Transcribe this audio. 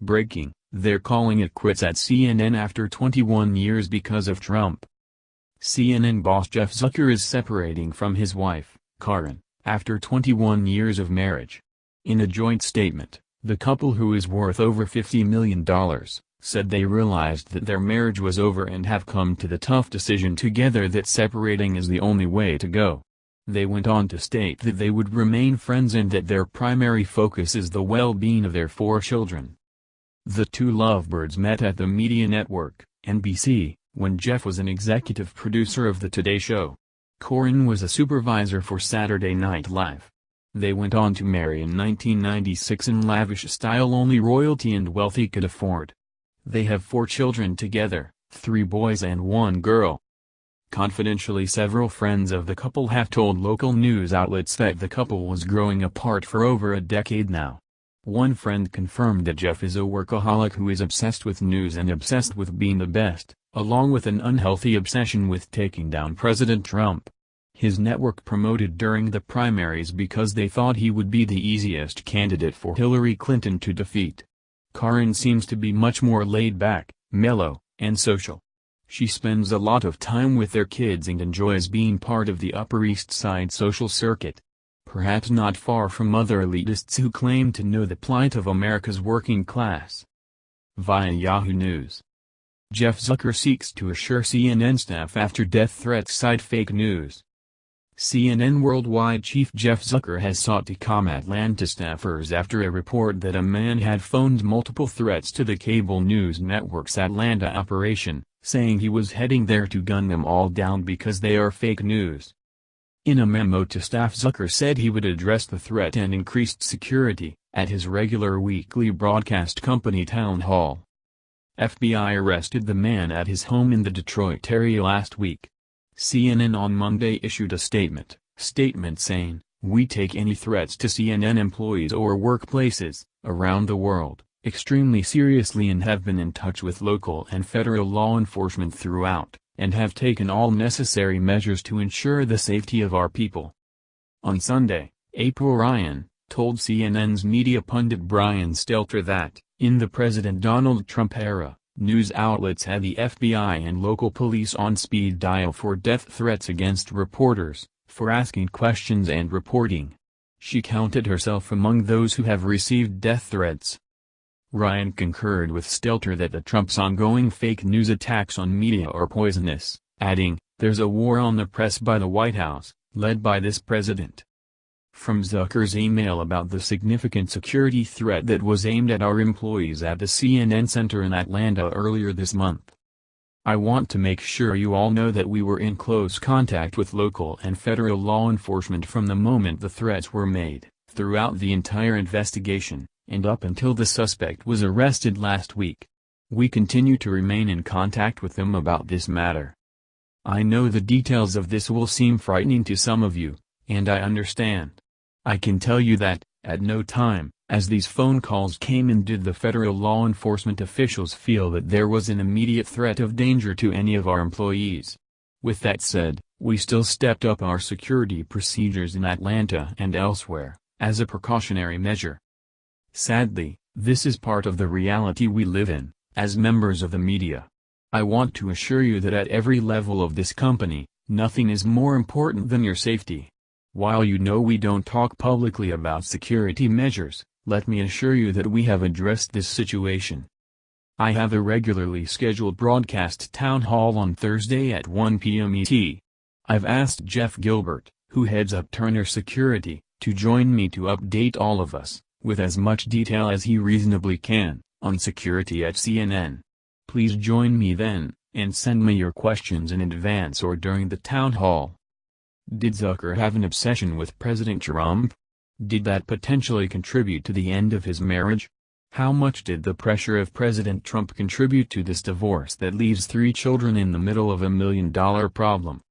Breaking, they're calling it quits at CNN after 21 years because of Trump. CNN boss Jeff Zucker is separating from his wife, Karen, after 21 years of marriage. In a joint statement, the couple, who is worth over $50 million, said they realized that their marriage was over and have come to the tough decision together that separating is the only way to go. They went on to state that they would remain friends and that their primary focus is the well-being of their 4 children. The two lovebirds met at the media network, NBC, when Jeff was an executive producer of The Today Show. Karen was a supervisor for Saturday Night Live. They went on to marry in 1996 in lavish style only royalty and wealthy could afford. They have 4 children together, 3 boys and 1 girl. Confidentially, several friends of the couple have told local news outlets that the couple was growing apart for over a decade now. One friend confirmed that Jeff is a workaholic who is obsessed with news and obsessed with being the best, along with an unhealthy obsession with taking down President Trump. His network promoted during the primaries because they thought he would be the easiest candidate for Hillary Clinton to defeat. Karen seems to be much more laid back, mellow, and social. She spends a lot of time with their kids and enjoys being part of the Upper East Side social circuit. Perhaps not far from other elitists who claim to know the plight of America's working class. Via Yahoo News. Jeff Zucker seeks to assure CNN staff after death threats cite fake news. CNN Worldwide chief Jeff Zucker has sought to calm Atlanta staffers after a report that a man had phoned multiple threats to the cable news network's Atlanta operation, saying he was heading there to gun them all down because they are fake news. In a memo to staff, Zucker said he would address the threat and increased security at his regular weekly broadcast company town hall. FBI arrested the man at his home in the Detroit area last week. CNN on Monday issued a statement saying, "We take any threats to CNN employees or workplaces around the world extremely seriously and have been in touch with local and federal law enforcement throughout, and have taken all necessary measures to ensure the safety of our people." On Sunday, April Ryan told CNN's media pundit Brian Stelter that, in the President Donald Trump era, news outlets had the FBI and local police on speed dial for death threats against reporters, for asking questions and reporting. She counted herself among those who have received death threats. Ryan concurred with Stelter that the Trump's ongoing fake news attacks on media are poisonous, adding, "There's a war on the press by the White House, led by this president." From Zucker's email about the significant security threat that was aimed at our employees at the CNN Center in Atlanta earlier this month. "I want to make sure you all know that we were in close contact with local and federal law enforcement from the moment the threats were made, throughout the entire investigation, and up until the suspect was arrested last week. We continue to remain in contact with them about this matter. I know the details of this will seem frightening to some of you, and I understand. I can tell you that, at no time, as these phone calls came in, did the federal law enforcement officials feel that there was an immediate threat of danger to any of our employees. With that said, we still stepped up our security procedures in Atlanta and elsewhere, as a precautionary measure. Sadly, this is part of the reality we live in, as members of the media. I want to assure you that at every level of this company, nothing is more important than your safety. While you know we don't talk publicly about security measures, let me assure you that we have addressed this situation. I have a regularly scheduled broadcast town hall on Thursday at 1 p.m. ET. I've asked Jeff Gilbert, who heads up Turner Security, to join me to update all of us, with as much detail as he reasonably can, on security at CNN. Please join me then, and send me your questions in advance or during the town hall. Did Zucker have an obsession with President Trump? Did that potentially contribute to the end of his marriage? How much did the pressure of President Trump contribute to this divorce that leaves 3 children in the middle of $1 million problem?